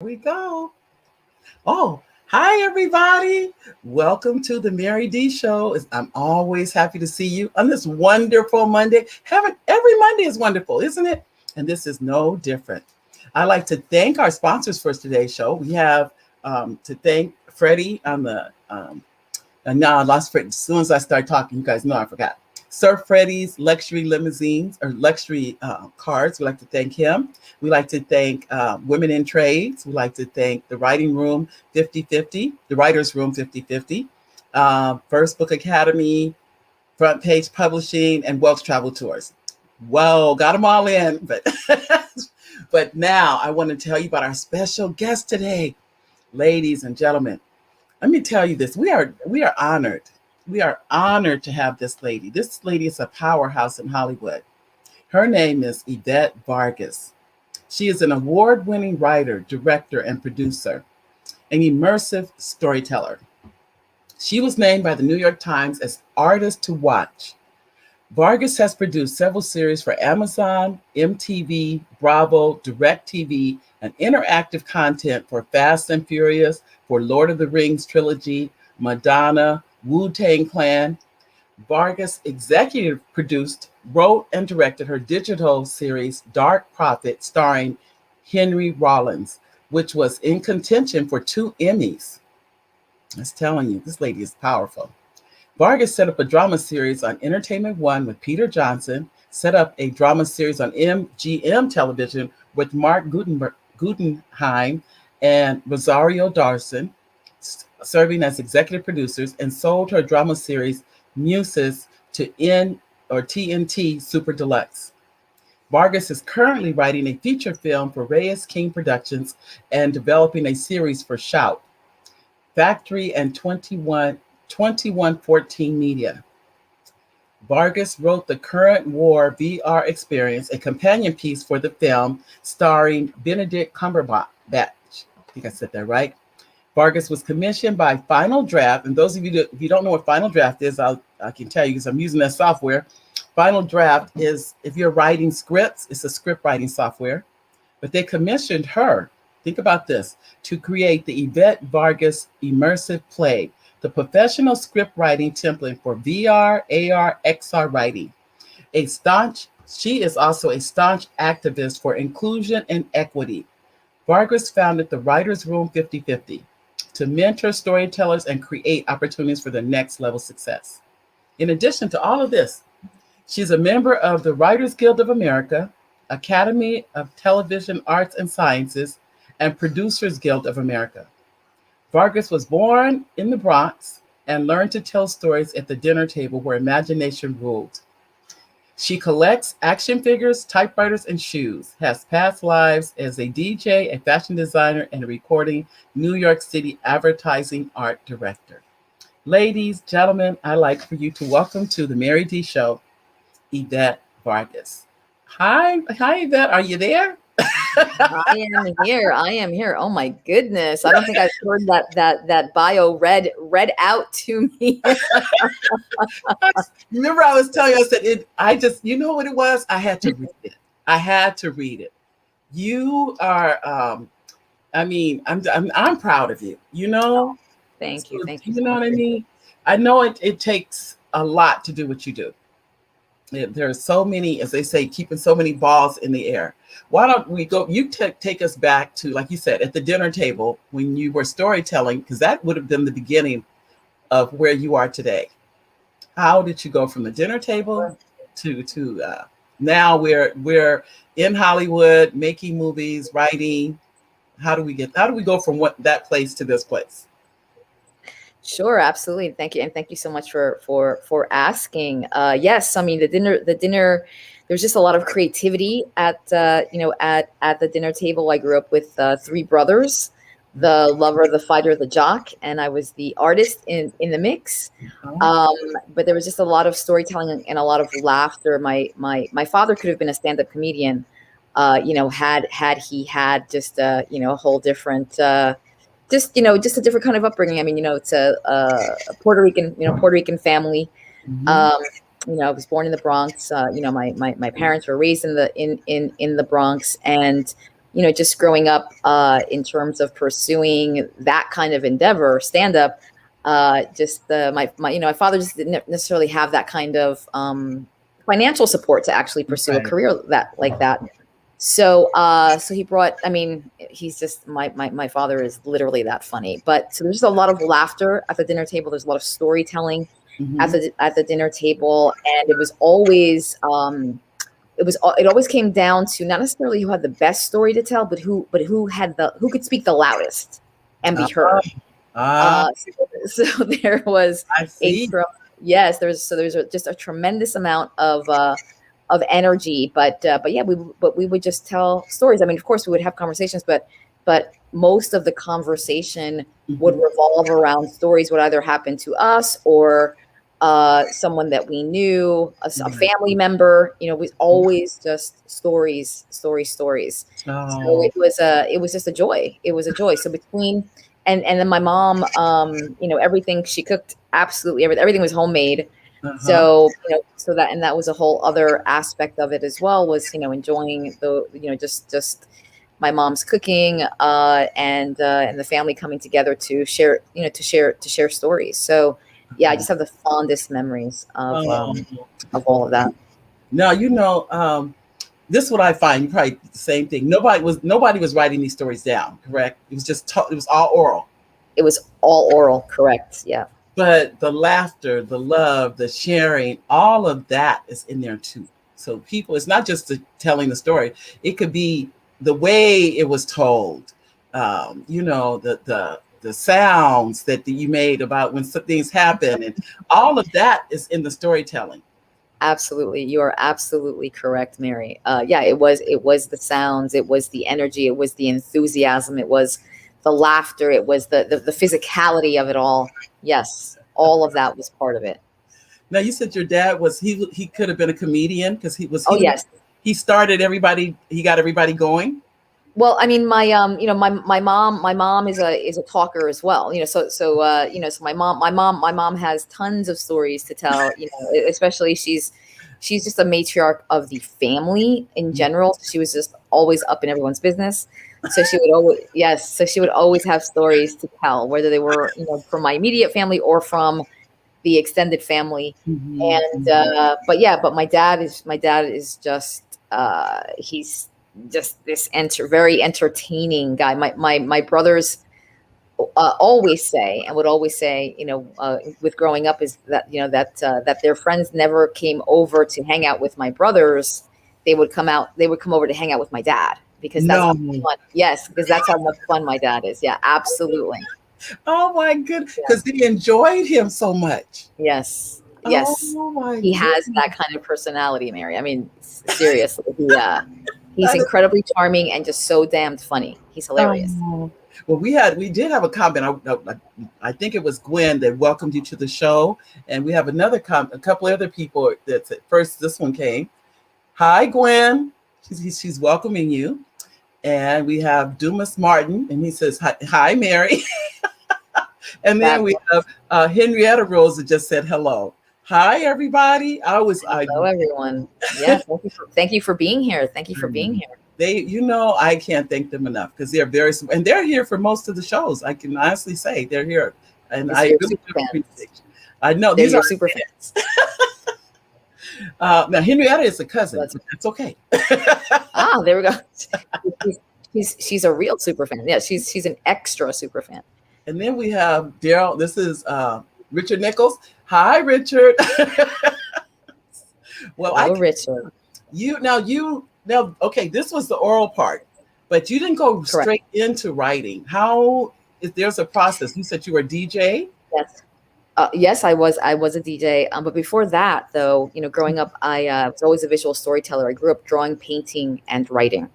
We go. Oh, hi everybody. Welcome to the Mary D Show. I'm always happy to see you on this wonderful Monday. Every Monday is wonderful, isn't it? And this is no different. I'd like to thank our sponsors for today's show. We have to thank Freddie on the and now I lost Freddie. As soon as I start talking, you guys know I forgot. Sir Freddie's luxury limousines or luxury cars. We'd like to thank him. We'd like to thank Women in Trades. We'd like to thank the Writing Room 5050, the Writers Room 5050, First Book Academy, Front Page Publishing, and Welch Travel Tours. Whoa, got them all in. But now I want to tell you about our special guest today, ladies and gentlemen. Let me tell you this. We are honored. We are honored to have this lady. This lady is a powerhouse in Hollywood. Her name is Evette Vargas. She is an award-winning writer, director, and producer, an immersive storyteller. She was named by the New York Times as Artist to Watch. Vargas has produced several series for Amazon, MTV, Bravo, DirecTV, and interactive content for Fast and Furious, for Lord of the Rings trilogy, Madonna, Wu-Tang Clan. Vargas executive produced, wrote, and directed her digital series Dark Prophet, starring Henry Rollins, which was in contention for 2 Emmys. I was telling you, this lady is powerful. Vargas set up a drama series on Entertainment One with Peter Johnson, set up a drama series on MGM television with Mark Guggenheim and Rosario Dawson, serving as executive producers, and sold her drama series Muses to TNT Super Deluxe. Vargas is currently writing a feature film for Reyes King Productions and developing a series for Shout, Factory, and 2114 Media. Vargas wrote the Current War VR Experience, a companion piece for the film starring Benedict Cumberbatch. I think I said that right. Vargas was commissioned by Final Draft, and those of you if you don't know what Final Draft is, I can tell you because I'm using that software. Final Draft is if you're writing scripts, it's a script writing software. But they commissioned her, think about this, to create the Evette Vargas immersive play, the professional script writing template for VR, AR, XR writing. She is also a staunch activist for inclusion and equity. Vargas founded the Writers Room 5050 to mentor storytellers and create opportunities for the next level success. In addition to all of this, she's a member of the Writers Guild of America, Academy of Television Arts and Sciences, and Producers Guild of America. Vargas was born in the Bronx and learned to tell stories at the dinner table where imagination ruled. She collects action figures, typewriters, and shoes, has past lives as a DJ, a fashion designer, and a recording New York City advertising art director. Ladies, gentlemen, I'd like for you to welcome to the Mary D Show, Evette Vargas. Hi, Evette. Are you there? I am here. I am here. Oh my goodness. I don't think I've heard that bio read out to me. Remember I was telling you, I said you know what it was? I had to read it. You are I'm proud of you, you know? Thank you. Thank you. You know what I mean? I know it takes a lot to do what you do. There are so many, as they say, keeping so many balls in the air. Why don't we go? You take us back to, like you said, at the dinner table when you were storytelling, because that would have been the beginning of where you are today. How did you go from the dinner table to now we're in Hollywood making movies, writing? How do we go from that place to this place? Sure, absolutely. Thank you, and thank you so much for asking. Yes, I mean the dinner. There's just a lot of creativity at at the dinner table. I grew up with 3 brothers, the lover, the fighter, the jock, and I was the artist in the mix. But there was just a lot of storytelling and a lot of laughter. My father could have been a stand-up comedian, had he had just a whole different. Just a different kind of upbringing. I mean, it's a Puerto Rican family. I was born in the Bronx. My parents were raised in the Bronx, and just growing up in terms of pursuing that kind of endeavor, stand up. Just my my father just didn't necessarily have that kind of financial support to actually pursue a Right. career that. So he brought, I mean, he's just, my father is literally that funny. But so there's just a lot of laughter at the dinner table. There's a lot of storytelling Mm-hmm. at the dinner table. And it was always, it always came down to not necessarily who had the best story to tell, but who could speak the loudest and be Ah, heard. ah, So there was I a, see. yes, there's just a tremendous amount of energy, but yeah, we would just tell stories. I mean, of course, we would have conversations, but most of the conversation would Mhm. revolve around stories would either happen to us or someone that we knew, a Right. family member. It was always just stories, stories, stories. So Oh, it was just a joy. It was a joy. So between and then my mom, everything she cooked, absolutely everything was homemade. uh-huh. So, so that was a whole other aspect of it as well, was, enjoying just my mom's cooking, and the family coming together to share, to share stories. So yeah, I just have the fondest memories Oh. of all of that. Now, this is what I find. You probably the same thing. Nobody was writing these stories down, correct? It was it was all oral. It was all oral, correct? Yeah. But the laughter, the love, the sharing, all of that is in there too. So people, it's not just telling the story. It could be the way it was told. The sounds that you made about when some things happen, and all of that is in the storytelling. Absolutely. You are absolutely correct, Mary. Yeah, it was the sounds, it was the energy, it was the enthusiasm, it was the laughter, it was the physicality of it all. Yes, all of that was part of it. Now you said your dad was he could have been a comedian because Oh yes. he started everybody, he got everybody going. Well, I mean, my mom is a talker as well. So my mom has tons of stories to tell. Especially she's just a matriarch of the family in general. She was just always up in everyone's business. So she would always, yes, so she would always have stories to tell, whether they were, from my immediate family or from the extended family. Mhm, And mhm. but my dad is just he's just this very entertaining guy. My brothers always say, and would always say, with growing up, is that that their friends never came over to hang out with my brothers. They would come over to hang out with my dad, because that's No. how fun. Yes, because that's how much fun my dad is. Yeah, absolutely. Oh my goodness, Yeah. because they enjoyed him so much. Yes, yes. Oh my He has goodness. that kind of personality, Mary. I mean, seriously, he's That is, incredibly charming and just so damned funny. He's hilarious. oh. Well, we did have a comment. I think it was Gwen that welcomed you to the show, and we have a couple other people that said first. This one came. Hi, Gwen. She's welcoming you, and we have Dumas Martin, and he says hi, Mary. And then we have Fabulous. Henrietta Rose that just said hello. Hi, everybody. Hello, everyone. Yeah, thank you for being here. Thank you for being here. I can't thank them enough because and they're here for most of the shows. I can honestly say they're here, and These are I your really super do fans. appreciate you. I know They're these your are super fans. Now Henrietta is a cousin, fans. but that's okay. There we go. She's a real super fan. Yeah, she's an extra super fan. And then we have Daryl. This is Richard Nichols. Hi, Richard. Well, I Hello, Richard. now okay, this was the oral part, but you didn't go Correct. straight into writing. How is there's a process? You said you were a DJ. Yes. Yes, I was a DJ. But before that, though, growing up, I was always a visual storyteller. I grew up drawing, painting, and writing.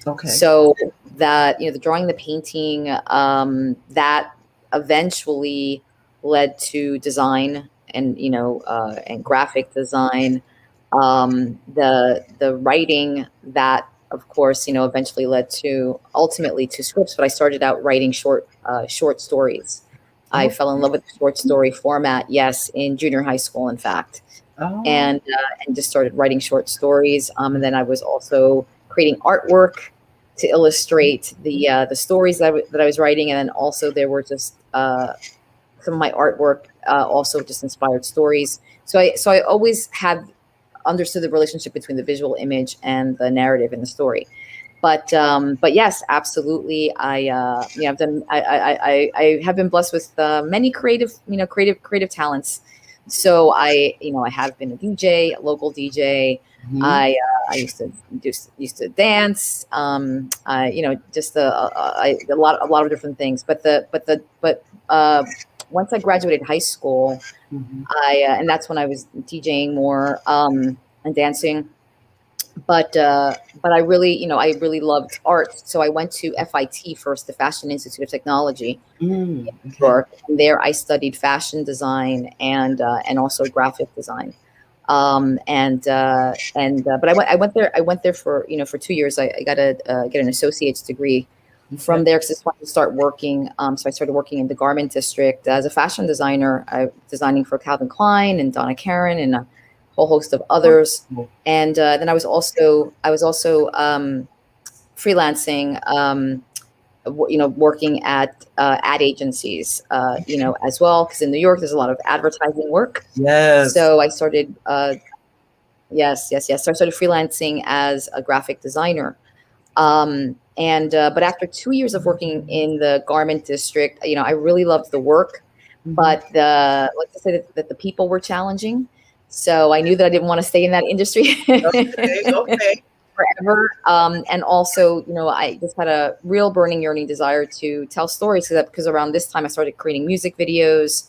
Okay. So that, the drawing, the painting, that eventually led to design, and graphic design. The writing, that, of course, eventually led to ultimately to scripts. But I started out writing short stories. I Oh, fell in love with the short story format, yes, in junior high school, in fact, oh, and just started writing short stories. And then I was also creating artwork to illustrate the stories that I was writing, and then also there were just some of my artwork also just inspired stories. So I always had understood the relationship between the visual image and the narrative in the story. But yes, absolutely. I've done. I have been blessed with many creative talents. So I have been a DJ, a local DJ. Mhm. I used to dance. Just a lot of different things. But once I graduated high school, Mhm. and that's when I was DJing more and dancing. But I really loved art, so I went to FIT first, the Fashion Institute of Technology, New Okay. York. And there I studied fashion design and also graphic design. But I went there for 2 years. I got to get an associate's degree Okay. from there because I just wanted to start working. So I started working in the garment district as a fashion designer, designing for Calvin Klein and Donna Karan and a whole host of others. Wonderful. And then I was also freelancing, working at ad agencies, as well, because in New York there's a lot of advertising work. Yes. So I started, yes, yes, yes. So I started freelancing as a graphic designer. And But after 2 years of working in the garment district, I really loved the work, Mhm. but let's just say that the people were challenging. So I knew that I didn't want to stay in that industry Okay. Okay. forever. And also, I just had a real burning, yearning desire to tell stories, because around this time I started creating music videos,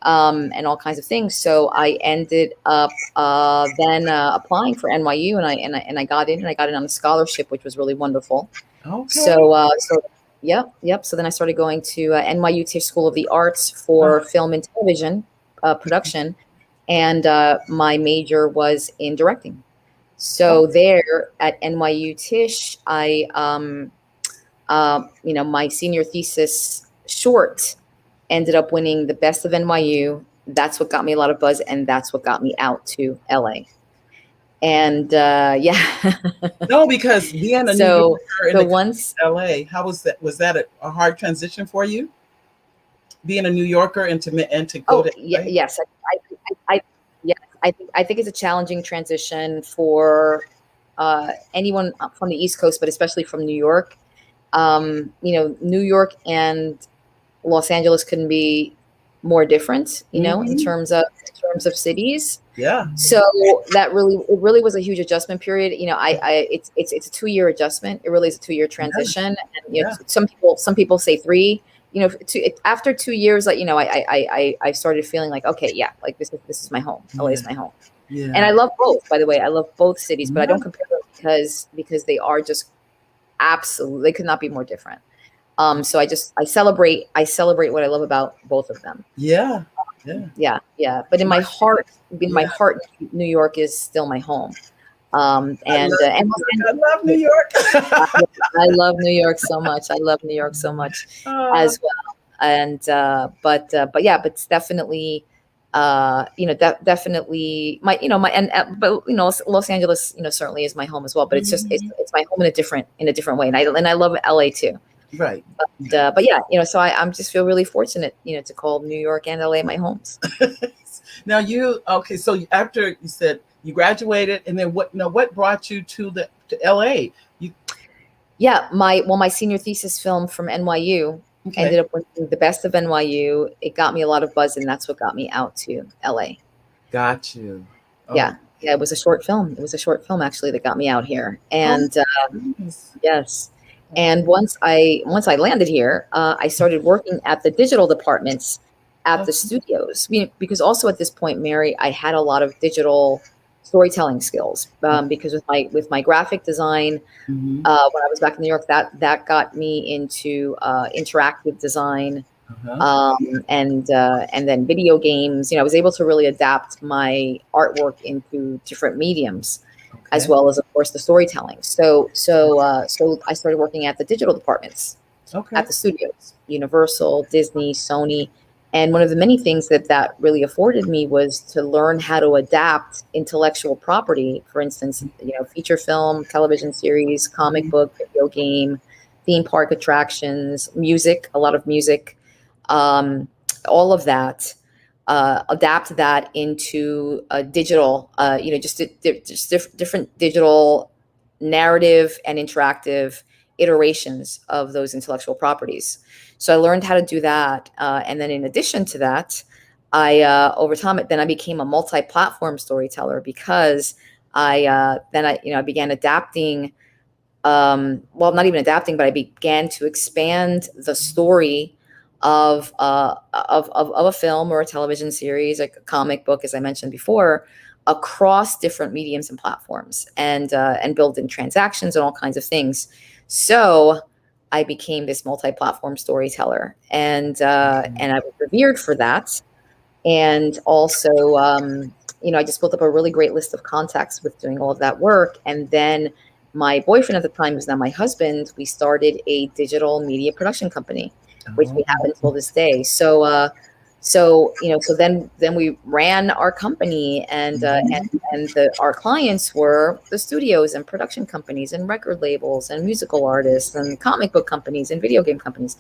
and all kinds of things. So I ended up then applying for NYU, and I got in, and I got in on a scholarship, which was really wonderful. Okay. So yep, yep. So then I started going to NYU Tisch School of the Arts Oh, for film and television production, and my major was in directing. oh, So there at NYU Tisch, my senior thesis short ended up winning the best of NYU. That's what got me a lot of buzz, and that's what got me out to LA. And yeah, no, because being a New so Yorker in so the country once of LA, how was that? Was that a hard transition for you? Being a New Yorker and to go oh to LA? yes, I yes, I think it's a challenging transition for anyone from the East Coast, but especially from New York. New York and Los Angeles couldn't be more different, in Hmm. terms of cities. Yeah. So it really was a huge adjustment period. It's a 2 year adjustment. It really is a 2 year Yeah. transition. And Yeah. some people say three. After 2 years, like, I started feeling like, okay, yeah, like this is my home. LA Yeah. is my home, and I Yeah. love both. By the way, I love both cities, but I Yeah. don't compare them because they are just absolutely, they could not be more different. So I celebrate what I love about both of them. Yeah. Yeah. Yeah, yeah. But in My, my heart, yeah. New York is still my home. I And love New and Los York. I love New Angeles, York. I love New York so much. I love New York so much uh, as well. And but yeah, but it's definitely definitely my and but Los Angeles, certainly is my home as well. But it's just mhm. it's my home in a different way. And I love LA too. Right. But yeah, so I'm just feel really fortunate, to call New York and LA my homes. Now you okay? So after you said you graduated, and then what? Now what brought you to LA? You Yeah, my senior thesis film from NYU okay? ended up winning the best of NYU. It got me a lot of buzz, and that's what got me out to LA. Got you. Oh, Yeah, yeah, it was a short film. It was a short film actually that got me out here, oh and goodness. yes. And once I landed here, I started working at the digital departments at Oh, the studios. Because also at this point, Mary, I had a lot of digital storytelling skills, because with my graphic design, mm-hmm. when I was back in New York, that got me into interactive design, Uh-huh. and then video games. I was able to really adapt my artwork into different mediums, as Okay. well as, of course, the storytelling. So I started working at the digital departments Okay. at the studios, Universal, Disney, Sony, And one of the many things that really afforded me was to learn how to adapt intellectual property. For instance, feature film, television series, comic book, video game, theme park attractions, music, a lot of music, all of that. Adapt that into a digital, different digital narrative and interactive iterations of those intellectual properties. So I learned how to do that, and then in addition to that, I over time then I became a multi-platform storyteller because I began adapting. Well, not even adapting, but I began to expand the story of a film or a television series, like a comic book, as I mentioned before, across different mediums and platforms, and build in transactions and all kinds of things. So I became this multi-platform storyteller, and I was revered for that. And also, I just built up a really great list of contacts with doing all of that work. And then my boyfriend at the time, who's now my husband, we started a digital media production company, which we have until this day. So then we ran our company, and our clients were the studios and production companies and record labels and musical artists and comic book companies and video game companies.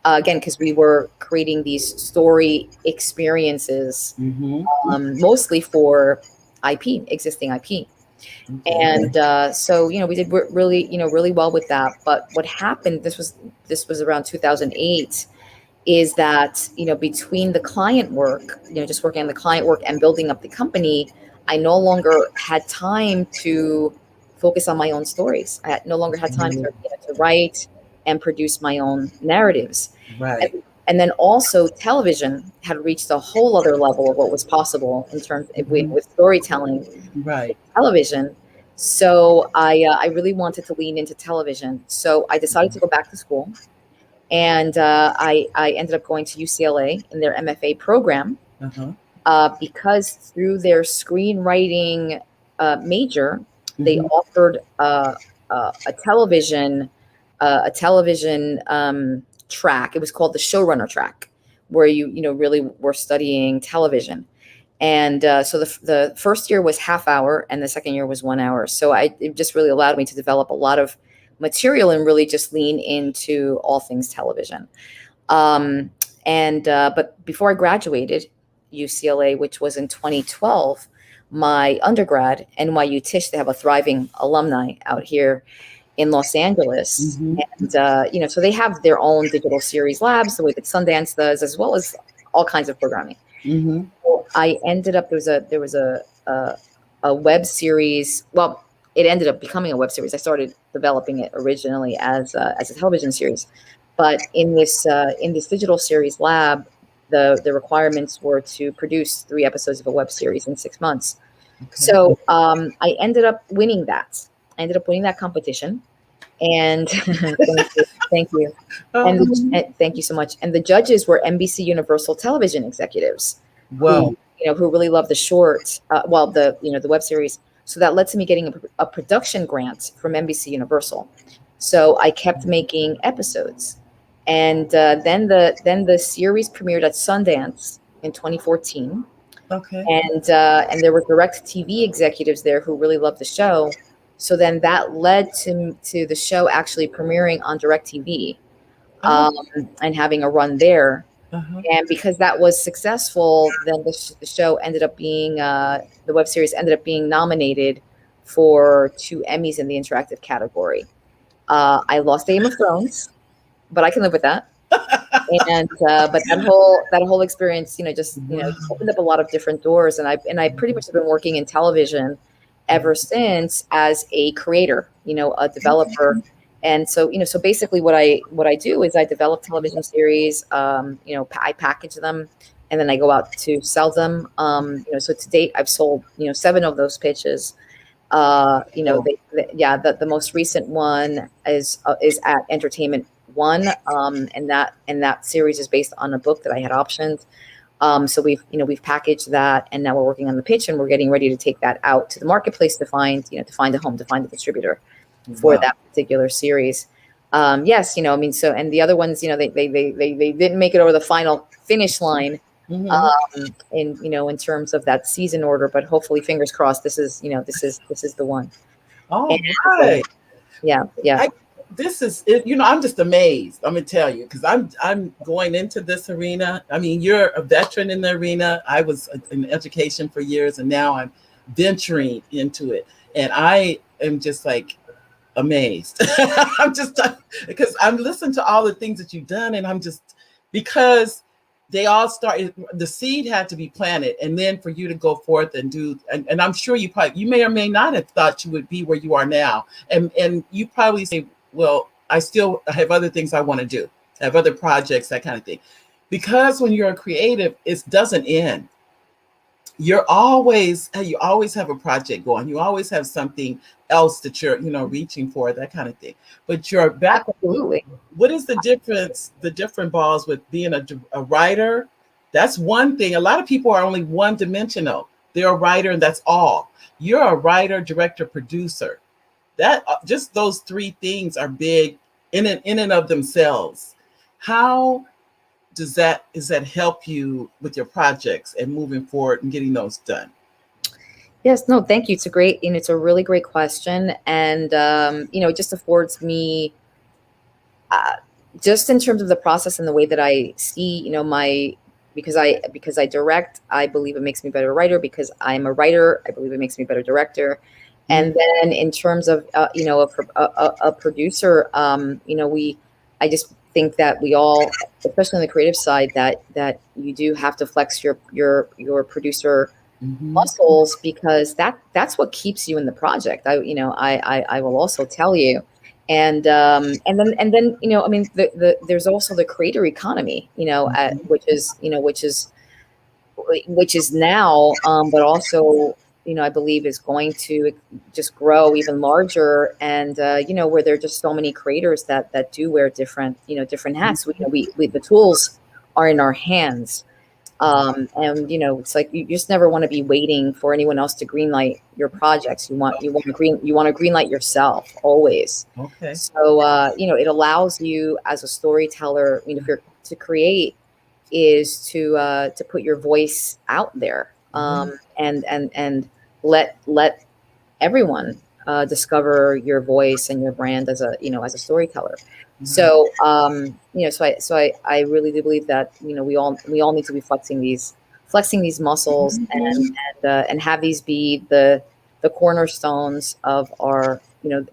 Again, because we were creating these story experiences, mostly for existing IP. And so we did really well with that. But what happened? This was around 2008. Is that between the client work, just working on the client work and building up the company, I no longer had time to focus on my own stories. I no longer had time to write and produce my own narratives. Right. And then also television had reached a whole other level of what was possible in terms with storytelling. Right. Television. So I really wanted to lean into television. So I decided to go back to school. And I ended up going to UCLA in their MFA program because through their screenwriting major, they offered a television track. It was called the showrunner track, where you really were studying television. And so the first year was half hour, and the second year was 1 hour. So it just really allowed me to develop a lot of material and really just lean into all things television. But before I graduated UCLA, which was in 2012, my undergrad, NYU Tisch, they have a thriving alumni out here in Los Angeles. And, so they have their own digital series labs, the way that Sundance does, as well as all kinds of programming. So I ended up, there was a web series. Well, it ended up becoming a web series. I started developing it originally as a television series, but in this digital series lab, the requirements were to produce 3 episodes of a web series in 6 months. So I ended up winning that. I ended up winning that competition, and thank you, and thank you so much. And the judges were NBC Universal Television executives, who really loved the short, the web series. So that led to me getting a production grant from NBC Universal. So I kept making episodes, and then the series premiered at Sundance in 2014. Okay. And there were DirecTV executives there who really loved the show. So then that led to the show actually premiering on DirecTV, and having a run there. And because that was successful, then the show ended up being, the web series ended up being nominated for 2 Emmys in the interactive category. I lost Game of Thrones, but I can live with that. And but that whole experience, just opened up a lot of different doors, and I pretty much have been working in television ever since as a creator, a developer. And so, so basically what I do is I develop television series, I package them, and then I go out to sell them. So to date, I've sold, 7 of those pitches. The most recent one is at Entertainment One. And that series is based on a book that I had optioned. So we've packaged that, and now we're working on the pitch, and we're getting ready to take that out to the marketplace to find a home, to find a distributor for that particular series. Yes, so, and the other ones, they didn't make it over the final finish line, Mm-hmm. in in terms of that season order. But hopefully, fingers crossed, this is the one. And All right. yeah, yeah. I this is it, I'm just amazed. I'm gonna tell you because I'm going into this arena. I mean, you're a veteran in the arena. I was in education for years, and now I'm venturing into it, and I am just like amazed. I'm just because I'm listening to all the things that you've done, and I'm just because they all started. The seed had to be planted, and then for you to go forth and do, and I'm sure you may or may not have thought you would be where you are now, and you probably say, well, I still have other things I want to do, I have other projects, that kind of thing, because when you're a creative, it doesn't end. You always have a project going, you always have something else that you're reaching for, that kind of thing. But you're back. Absolutely. What is the different balls with being a writer? That's one thing. A lot of people are only one dimensional. They're a writer and that's all. You're a writer, director, producer. That just those three things are big in and of themselves. How does that help you with your projects and moving forward and getting those done? Yes, no, thank you. It's a really great question. And, it just affords me, uh, just in terms of the process and the way that I see, because I direct, I believe it makes me a better writer. Because I'm a writer, I believe it makes me a better director. And then in terms of, a producer, I just think that we all, especially on the creative side, that you do have to flex your producer Mm-hmm. muscles, because that's what keeps you in the project. I will also tell you. And then I mean, there's also the creator economy, which is now, but also, I believe is going to just grow even larger. And where there are just so many creators that do wear different hats. We the tools are in our hands. And it's like you just never want to be waiting for anyone else to greenlight your projects. You want to greenlight yourself always. Okay. So it allows you as a storyteller, if you're to create, is to put your voice out there, Mhm. and let everyone discover your voice and your brand as a storyteller. Right. So I really do believe that we all need to be flexing these muscles, and Mhm. and have these be the cornerstones of our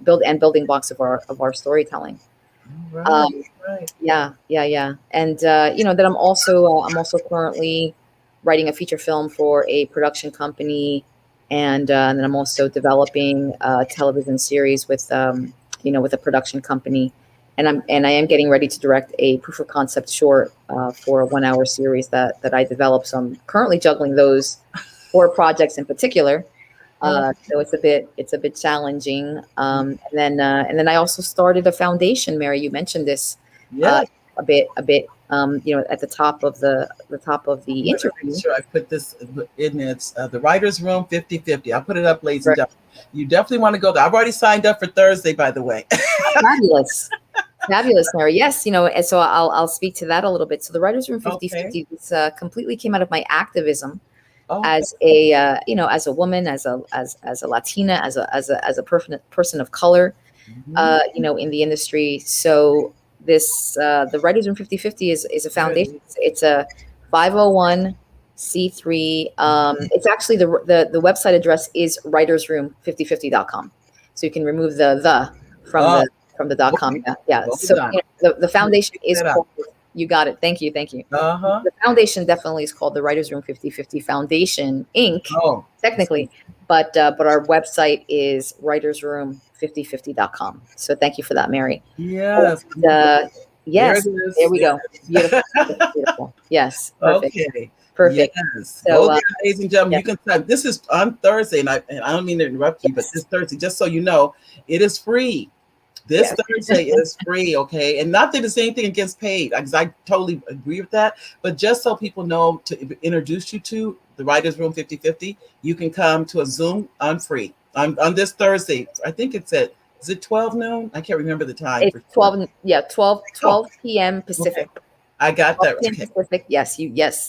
building blocks of our storytelling. All right. Um, Right. yeah, yeah, yeah. And then I'm also currently writing a feature film for a production company, and then I'm also developing a television series with a production company, and I am getting ready to direct a proof of concept short for a 1 hour series that I developed. So I'm currently juggling those 4 projects in particular. Oh, So it's a bit challenging. And then I also started a foundation. Mary, you mentioned this uh, yes. a bit. At the top of the I'm gonna make interview. sure I put this in. It's the writers' room 50/50. I'll put it up, ladies and Right. gentlemen. You definitely want to go there. I've already signed up for Thursday, by the way. Fabulous. Fabulous, Mary. Yes, and so I'll speak to that a little bit. So the Writers Room fifty Okay. fifty this completely came out of my activism Okay. as a woman, as a Latina, as a person of color, Mhm. in the industry. So the Writers Room 50/50 is a foundation. Ready. It's a 501(c)(3). It's actually the website address is writersroom5050.com. So you can remove the from Oh, the dot com. okay. Yeah, yeah. Well So done. the I'm gonna foundation check is that out. called. You got it. Thank you. Thank you. Uh huh. The foundation definitely is called the Writers Room 50/50 Foundation Inc. Oh, Technically, but our website is writersroom5050.com. So thank you for that, Mary. yes. And, There it yes, there is. we go. Beautiful, beautiful, beautiful. Yes, perfect, Okay. perfect. Yes. Go So there, ladies and gentlemen. yeah, You can type. This is on Thursday, and I don't mean to interrupt you, but yes, this Thursday, just so you know, it is free. This yes, Thursday is free, okay? And not that it's anything against paid, because I totally agree with that. But just so people know to introduce you to the Writers Room 50/50, you can come to a Zoom on free on this Thursday. I think it's at, is it 12 noon? I can't remember the time it's for sure. 12. Yeah, 12 Oh, p.m. okay. Pacific. I got 12 that. p.m. Okay. Pacific. Yes,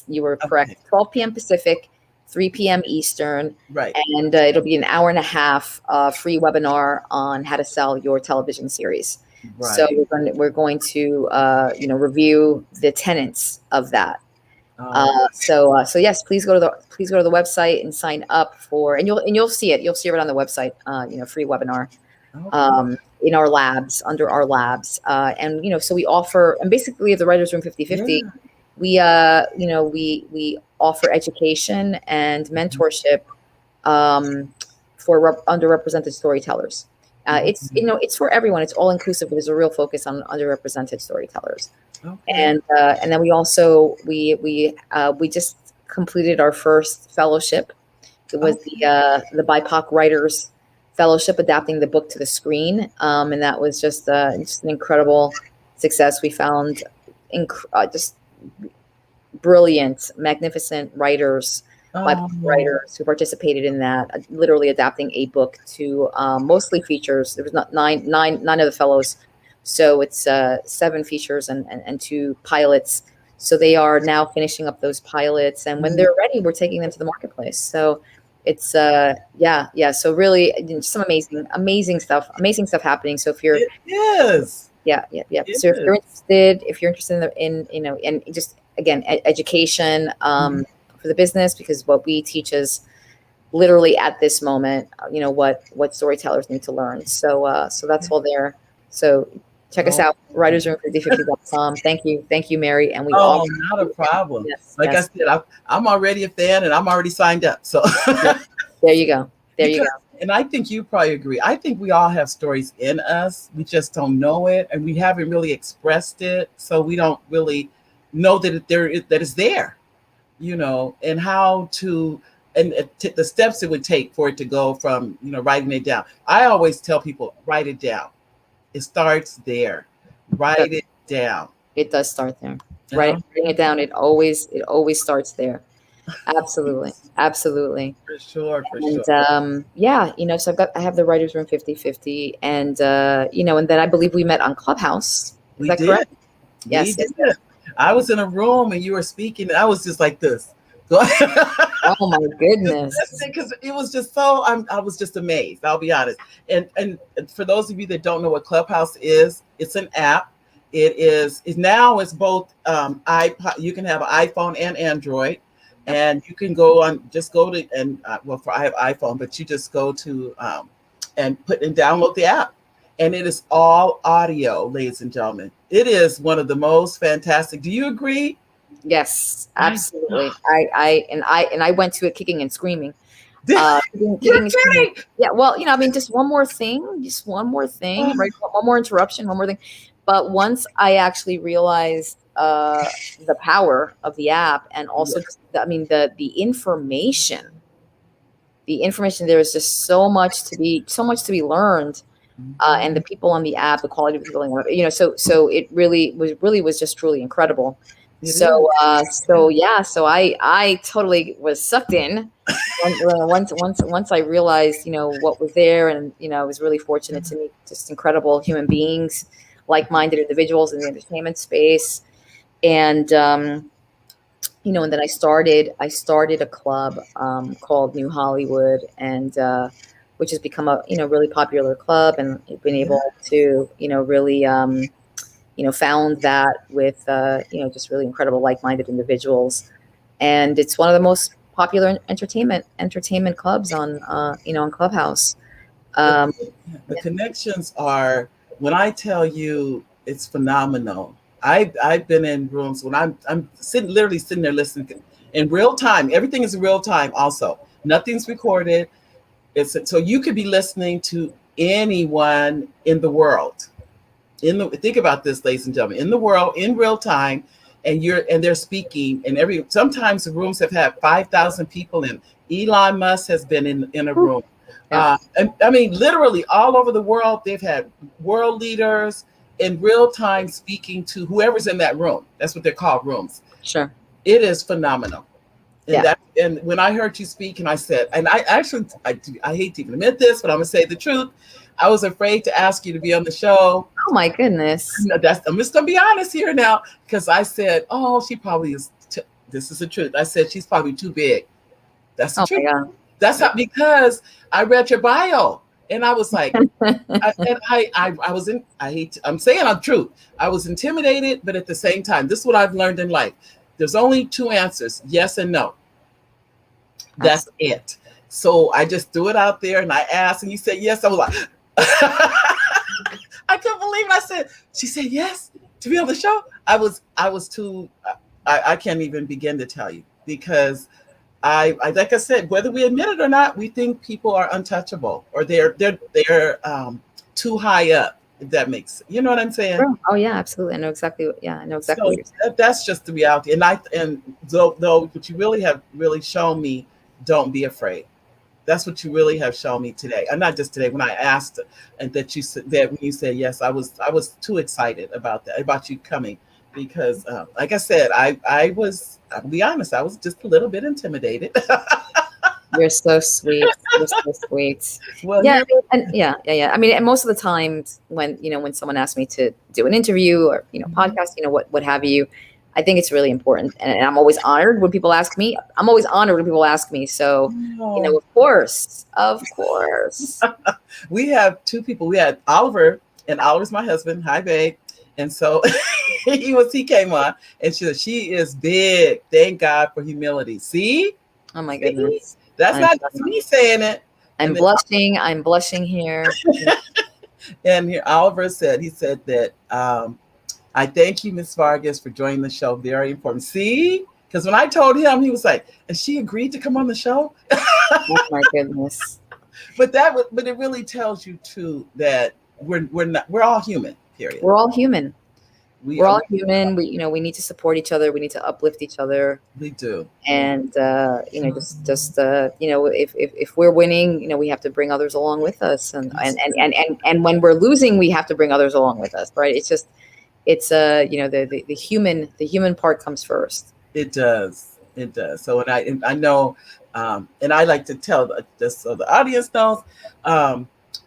you were Okay. correct. 12 p.m. Pacific, 3 p.m. Eastern, Right. and it'll be an hour and a half free webinar on how to sell your television series. So Right. we're going to review the tenets of that. Oh, So yes, please go to the website and sign up for, and you'll see it. You'll see it right on the website. Free webinar okay. in our labs, under our labs. And, so we offer, and basically at the Writers Room 50/50, Yeah. we offer education and mentorship for underrepresented storytellers. It's, Okay. it's for everyone. It's all inclusive, but there's a real focus on underrepresented storytellers. Okay. And then we also, we just completed our first fellowship. It was Okay. the BIPOC Writers Fellowship, adapting the book to the screen, and that was just an incredible success. We found just brilliant, magnificent writers, BIPOC Oh, writers who participated in that, literally adapting a book to mostly features. There was not nine of the fellows, so it's 7 features and 2 pilots. So they are now finishing up those pilots, and when they're ready, we're taking them to the marketplace. So it's yeah. So really, some amazing stuff happening. So if you're it is. yeah. It So is. if you're interested in just again education Mhm. for the business, because what we teach is literally at this moment, what storytellers need to learn. So that's all there. So check us Oh, out, writersroom5050.com. Thank you, Mary, and we oh, all not a problem. yes, Like I yes, said, I'm already a fan and I'm already signed up. So yes. There you go. There you because, go. and I think you probably agree. I think we all have stories in us. We just don't know it, and we haven't really expressed it, so we don't really know that that it's there. And how to and the steps it would take for it to go from writing it down. I always tell people write it down. It starts there. That Write it down. it does start there. Uh-huh. Writing it down. It always starts there. Absolutely. For sure, for And sure. yeah, so I have the Writers Room 50/50, and and then I believe we met on Clubhouse. Is We that correct? did. We Yes, did. yes, yes. I was in a room and you were speaking, and I was just like this. Oh my Just goodness. listening because it was just so I was just amazed. I'll be honest. And for those of you that don't know what Clubhouse is, it's an app. It's both iPod. You can have an iPhone and Android, Yep. and you can go on. Just go to and well, for I have iPhone, but you just go to and download the app, and it is all audio, ladies and gentlemen. It is one of the most fantastic. Do you agree? Yes, My absolutely. I went to it kicking and screaming. You're Kicking and screaming. kidding. Yeah, well, I mean, just one more thing, Oh, right? One more interruption, one more thing. But once I actually realized the power of the app, and also, yeah. just, I mean, the information there is just so much to be learned, and the Mhm. people on the app, the quality of the people, so it really was just truly incredible. It is. So yeah, so I totally was sucked in. Once I realized, what was there, and I was really fortunate to meet just incredible human beings, like-minded individuals in the entertainment space, and and then I started a club called New Hollywood, and which has become a really popular club, and I've been Yeah. able to really found that with just really incredible like-minded individuals, and it's one of the most popular entertainment clubs on Clubhouse. The, Um, the connections are, when I tell you, it's phenomenal. I've been in rooms when I'm literally sitting there listening in real time. Everything is in real time. Also, nothing's recorded. It's so you could be listening to anyone in the world. Think about this, ladies and gentlemen, in the world in real time, and they're speaking, and sometimes the rooms have had 5,000 people in. Elon Musk has been in a room. yeah, And I mean, literally all over the world, they've had world leaders in real time speaking to whoever's in that room. That's what they're called, rooms. sure, It is phenomenal. yeah, And when I heard you speak, and I said, and I actually I hate to even admit this, but I'm gonna say the truth. I was afraid to ask you to be on the show. Oh my goodness. No, I'm just gonna be honest here now, because I said, "Oh, she probably is." This is the truth. I said she's probably too big. That's the Oh my truth. God. That's not because I read your bio, and I was like, I was in. I hate. I'm saying the truth. I was intimidated, but at the same time, this is what I've learned in life. There's only two answers: yes and no. That's Absolutely. it. So I just threw it out there, and I asked, and you said yes. I was like, I couldn't believe it. I said, she said yes to be on the show. I was too. I can't even begin to tell you, because I like I said, whether we admit it or not, we think people are untouchable, or they're too high up. If that makes, you know what I'm saying. Sure. Oh yeah, absolutely. I know exactly. Yeah, I know exactly So what you're saying. that's just the reality. And though what you really have really shown me, don't be afraid. That's what you really have shown me today, and not just today. When I asked, and that you said that, when you said yes, I was too excited about that, about you coming, because like I said, I'll be honest, I was just a little bit intimidated. You're so sweet. You're so sweet. Well, Yeah, here, I mean, and yeah. I mean, and most of the times when when someone asks me to do an interview or podcast, what have you, I think it's really important, and I'm always honored when people ask me. I'm always honored when people ask me. So, oh, of course. we have two people. We had Oliver, and Oliver's my husband. Hi, babe. And so he came on, and she is big. Thank God for humility. Oh my See, goodness. that's I'm not just me saying it. I'm And then, blushing. I'm blushing here. and here Oliver said, he said that I thank you, Miss Vargas, for joining the show. Very important. See, because when I told him, he was like, and she agreed to come on the show. Oh my goodness. But it really tells you too that we're all human. Period. We're all human. We We're all human. We need to support each other. We need to uplift each other. we do. And just if we're winning, we have to bring others along with us, and when we're losing, we have to bring others along with us, right? It's the human part comes first. It does. It does. So, and I know, and I like to tell this so the audience knows,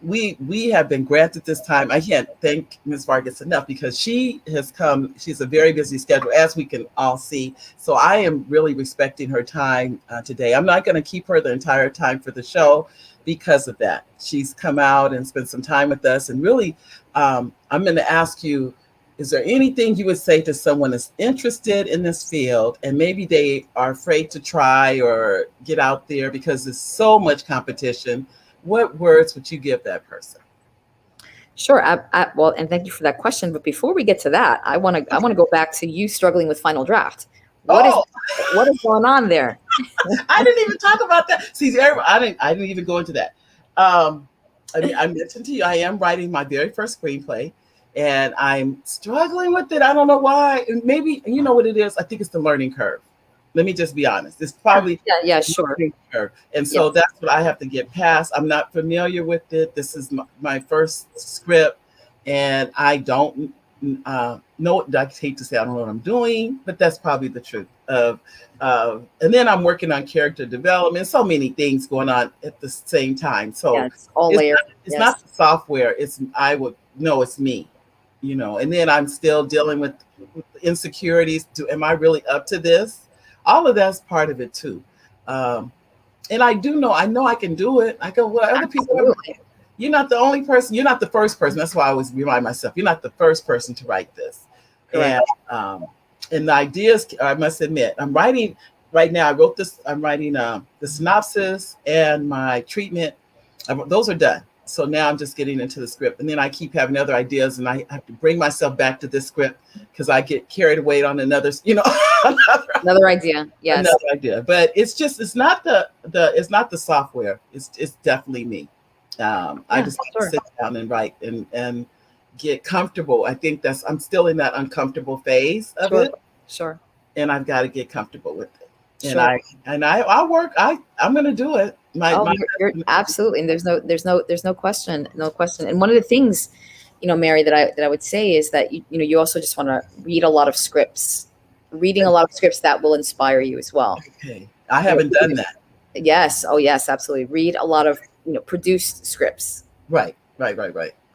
we have been granted this time. I can't thank Ms. Vargas enough, because she has come. She's a very busy schedule, as we can all see. So I am really respecting her time today. I'm not going to keep her the entire time for the show because of that. She's come out and spent some time with us, and really, I'm going to ask you, is there anything you would say to someone that's interested in this field, and maybe they are afraid to try or get out there because there's so much competition? What words would you give that person? Sure. Well, and thank you for that question. But before we get to that, I want to go back to you struggling with Final Draft. What is Oh, what is going on there? I didn't even talk about that. See, I didn't even go into that. I mean, I mentioned to you, I am writing my very first screenplay, and I'm struggling with it. I don't know why. And maybe, you know what it is? I think it's the learning curve. Let me just be honest. It's probably Yeah, the sure. learning curve. And Yes. so that's what I have to get past. I'm not familiar with it. This is my first script, and I don't know. I hate to say I don't know what I'm doing, but that's probably the truth. And then I'm working on character development. So many things going on at the same time. Yeah, So it's all it's layered. it's Yes. not the software. It's I would know it's me, and then I'm still dealing with insecurities. Am I really up to this? All of that's part of it too. Um, and I know I can do it. I go, well, other people, Absolutely. you're not the only person, you're not the first person. That's why I always remind myself, you're not the first person to write this. Correct. And the ideas, I must admit, I'm writing right now. I wrote this, I'm writing the synopsis and my treatment. Those are done. So now I'm just getting into the script, and then I keep having other ideas, and I have to bring myself back to this script because I get carried away on another, Another idea. Yes. another idea. But it's not the software. It's definitely me. I Yeah, just have to sure. sit down and write and get comfortable. I think I'm still in that uncomfortable phase of Sure. it, Sure. and I've got to get comfortable with it. And Sure. I work. I'm gonna do it. Oh, you're absolutely, and there's no question, no question. And one of the things, Mary, that I would say is that you also just want to read a lot of scripts, reading a lot of scripts that will inspire you as well. Okay, I haven't done that. Yes. Oh, yes, absolutely. Read a lot of produced scripts. Right. Right. You're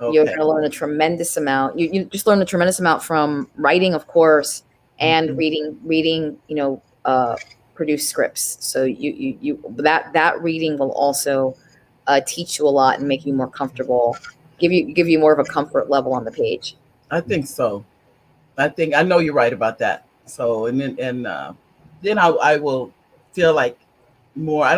Okay. going to learn a tremendous amount. You just learn a tremendous amount from writing, of course, and Mhm. reading, produced scripts. So that reading will also teach you a lot and make you more comfortable, give you more of a comfort level on the page. I think so. I know you're right about that. So then I will feel like more. I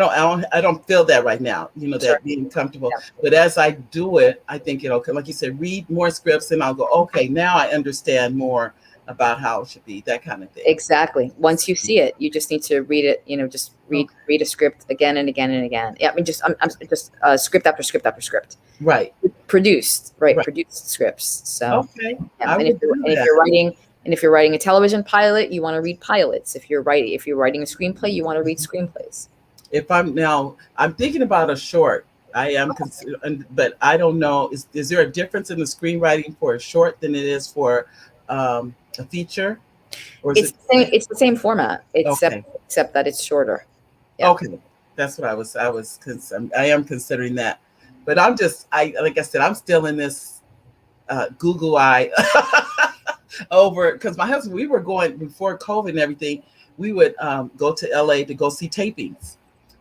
don't feel that right now. You know, Sure. that being comfortable. Yeah. But as I do it, I think like you said, read more scripts, and I'll go. Okay, now I understand more about how it should be. That kind of thing. Exactly. Once you see it, you just need to read it. Just Okay. read a script again and again and again. Yeah, I mean, I'm just script after script after script. Right. Produced, right? Right. Produced scripts. So, Okay. yeah. I And will do if that. you're writing a television pilot, you want to read pilots. If you're writing a screenplay, you want to read screenplays. If I'm thinking about a short. I am, but I don't know. Is there a difference in the screenwriting for a short than it is for a feature, or is It's it the the same. same? It's the same format, Okay, except that it's shorter. Yeah. okay, that's what I am considering that, but I like I said, I'm still in this Google eye over because my husband, we were going before COVID and everything. We would go to LA to go see tapings,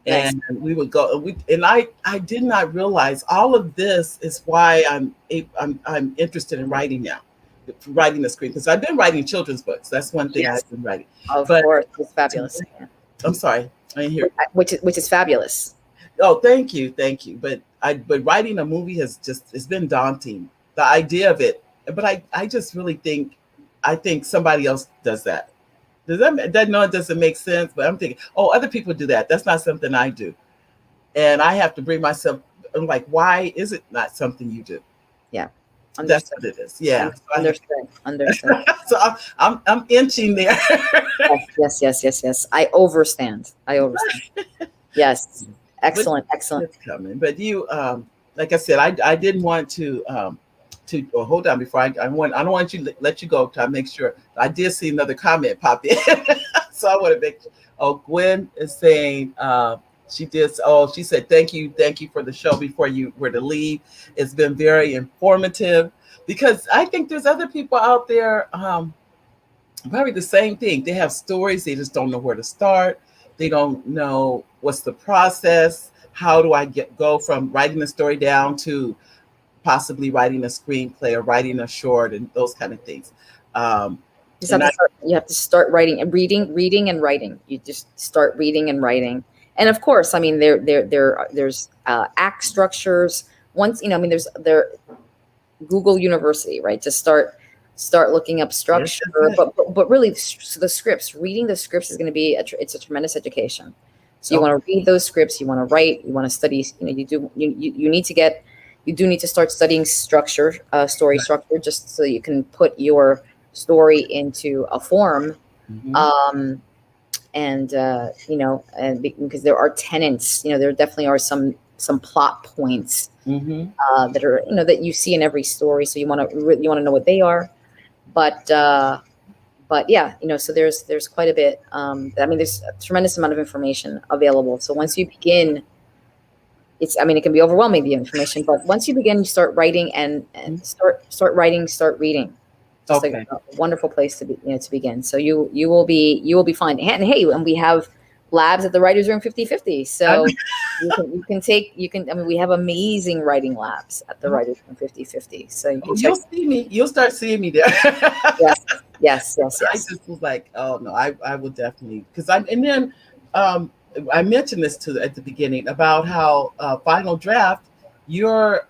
Nice. and we would go. I did not realize all of this is why I'm interested in writing now, writing the screen because I've been writing children's books. That's one thing Yes. I've been writing. Of But course, it's to, fabulous. Yeah. I'm sorry, I didn't hear. Which is fabulous. Oh, thank you. But writing a movie has just it's been daunting. The idea of it, but I just really think I think somebody else does that. That no, it doesn't make sense. But I'm thinking, oh, other people do that. That's not something I do, and I have to bring myself. I'm like, why is it not something you do? Yeah. That's Understood. what it is. Yeah. Understood. Understood. So I'm inching there. Yes. I overstand. I overstand. Yes. But Excellent. Excellent. it's coming. But like I said, I didn't want to hold on before I don't want you to let you go. To make sure I did see another comment pop in, so I want to make. Oh, Gwen is saying she did. Oh, she said thank you for the show before you were to leave. It's been very informative because I think there's other people out there. Probably the same thing. They have stories, they just don't know where to start. They don't know what's the process. How do I go from writing a story down to possibly writing a screenplay or writing a short and those kind of things. Just have And to I start. You have to start writing and reading and writing. You just start reading and writing. And of course, I mean, there's act structures. Once I mean, there Google University, right? To start looking up yes, structure, yes, yes. but really the scripts. Reading the scripts is going to be it's a tremendous education. So you Okay. want to read those scripts, you want to write, you want to study. You need to you do need to start studying structure, story Right. structure, just so you can put your story into a form. Mm-hmm. Um, and because there are tenets, there definitely are some plot points Mm-hmm. that are that you see in every story. So you want to know what they are, but yeah, so there's quite a bit. I mean, there's a tremendous amount of information available. So once you begin, it can be overwhelming, the information, but once you begin, you start writing and start writing, start reading. Just like Okay. a wonderful place to be, to begin. So you will be fine. And hey, and we have labs at the Writers Room 50/50. I, So you can. I mean, we have amazing writing labs at the Writers Room 50/50. So you oh, can check. you'll see me. You'll start seeing me there. Yes, yes, yes, I yes. just was like, oh no, I will definitely because I'm and then um I mentioned this to at the beginning about how Final Draft, you're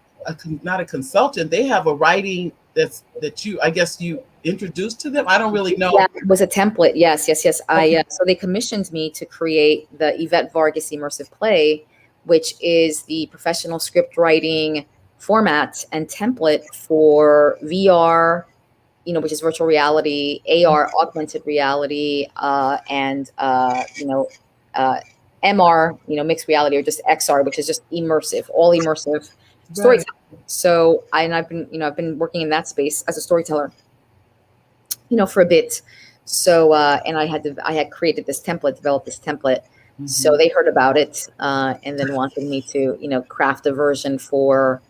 not a consultant. They have a writing that you I guess you introduced to them. I don't really Yeah, know. it was a template. Yes. Okay. So they commissioned me to create the Evette Vargas immersive play, which is the professional script writing format and template for VR, which is virtual reality, AR, augmented reality, and uh, MR, mixed reality, or just XR, which is just immersive, all immersive Right. storytelling. So I've been working in that space as a storyteller, for a bit. So and I had created this template, developed this template. So Mm-hmm. they heard about it and then wanted me to craft a version for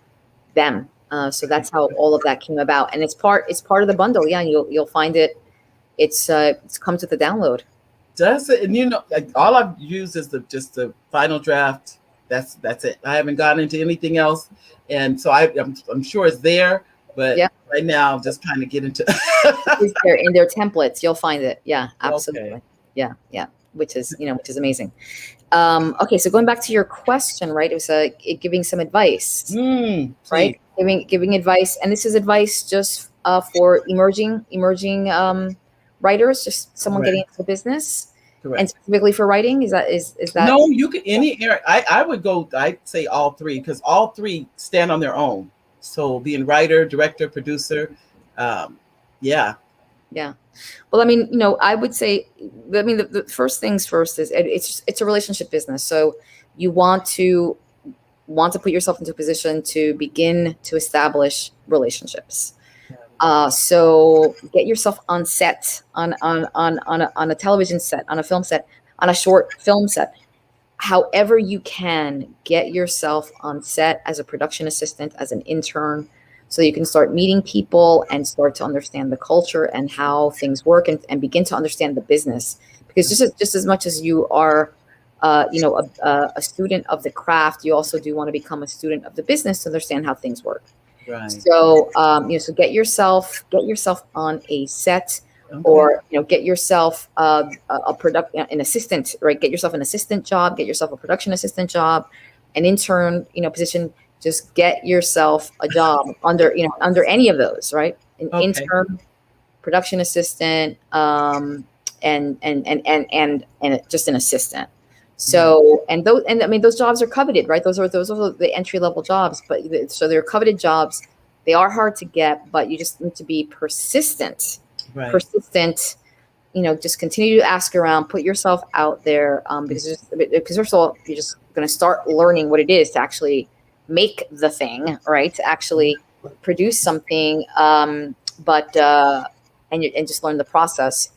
them. So that's how all of that came about, and it's part of the bundle. Yeah, and you'll find it. It comes with the download. Does it? And like, all I've used is just the final draft. That's it. I haven't gotten into anything else, and so I'm sure it's there, but Yeah, right now I'm just trying to get into. it's there in their templates. You'll find it. Yeah, Okay. absolutely. Yeah, yeah. Which is amazing. Okay, so going back to your question, right? It was giving some advice, Please. right? Giving advice, and this is advice just for emerging writers, just someone getting Correct. into the business, and Correct. specifically for writing. Is that No, you could any area. I would go. I'd say all three because all three stand on their own. So being writer, director, producer, um, yeah, yeah? Well, I mean, I would say, I mean, the first things first is it's a relationship business, so you want to put yourself into a position to begin to establish relationships. So get yourself on set, on a television set, on a film set, on a short film set. However you can, get yourself on set as a production assistant, as an intern, so you can start meeting people and start to understand the culture and how things work, and begin to understand the business. Because just as much as you are a student of the craft, you also do want to become a student of the business to understand how things work. right. So so get yourself on a set, Okay. or get yourself a product an assistant, right? Get yourself an assistant job, get yourself a production assistant job, an intern position. Just get yourself a job under any of those, right? An Okay. intern, production assistant, and just an assistant. Right. So, and I mean, those jobs are coveted, right? Those are the entry level jobs, but so they're coveted jobs. They are hard to get, but you just need to be persistent. Right. Persistent. Just continue to ask around, put yourself out there, because first of all, you're just going to start learning what it is to actually make the thing, right? To actually produce something, but and just learn the process.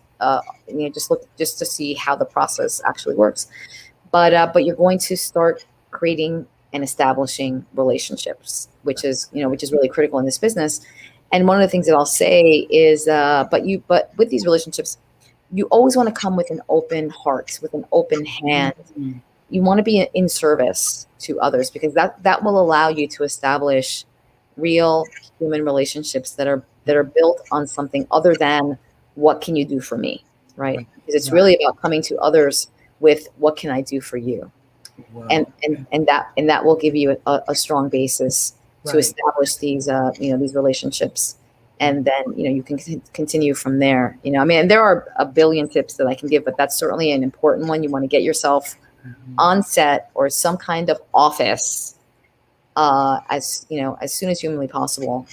Just to see how the process actually works. But you're going to start creating and establishing relationships, which is really critical in this business. And one of the things that I'll say is, but with these relationships, you always want to come with an open heart, with an open hand. Mhm. You want to be in service to others, because that will allow you to establish real human relationships that are built on something other than what can you do for me, right? Right. Because it's Right. really about coming to others with what can I do for you, and Wow. and and that will give you a strong basis to Right. establish these relationships, and then you can continue from there. I mean, there are a billion tips that I can give, but that's certainly an important one. You want to get yourself Mhm. on set or some kind of office, as soon as humanly possible,